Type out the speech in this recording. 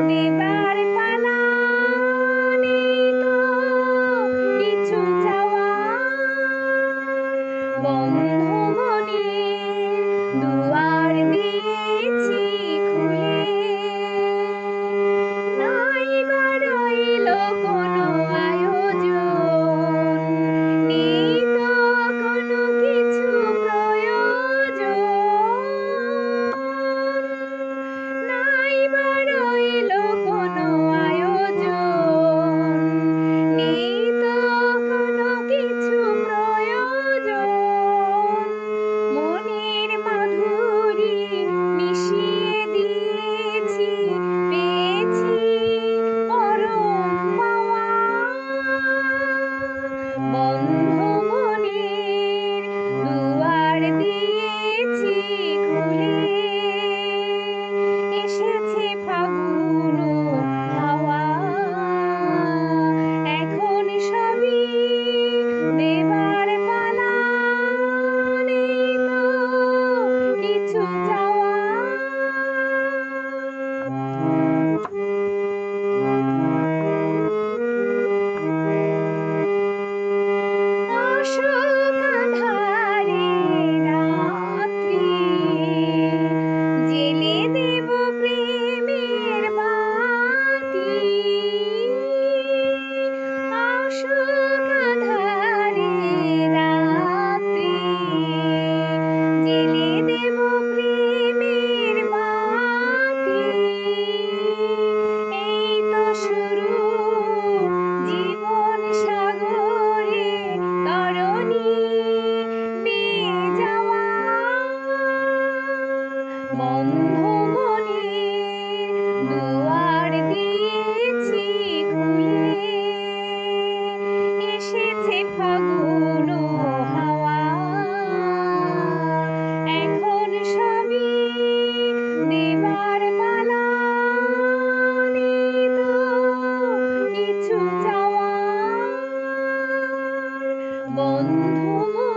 দেবার পালা নেই তো কিছু চাওয়া, বন্ধ মনের দুয়ার দিয়েছি খুলে, নাই বা রইল কোনো আয়োজন, নেই তো কোনো কিছু প্রয়োজন, নাই বা রইল কোনো আয়োজন, নেই তো কোনো কিছু প্রয়োজন, মনের মাধুরী মিশিয়ে দিয়েছি, পেয়েছি পরম পাওয়া, বন্ধ মনের দুয়ার দিয়েছি খুলে, এসেছে ফাগুন হাওয়া, এখন সবই দেবার পালা, নেই তো কিছু চাওয়া। অশোক আঁধারে রাত্রি জেলে দেব প্রেমের বাতি, অশোক আঁধারে রাত্রি জেলে দেব প্রেমের বাতি, এই তো শুরু জীবন সাগরে তরণী বেয়ে যাওয়া, বন্ধ মনের দুয়ার দিয়েছি খুলে, এসেছে ফাগুন হাওয়া, এখন সবই দেবার পালা, নেই তো কিছু চাওয়া, বন্ধু।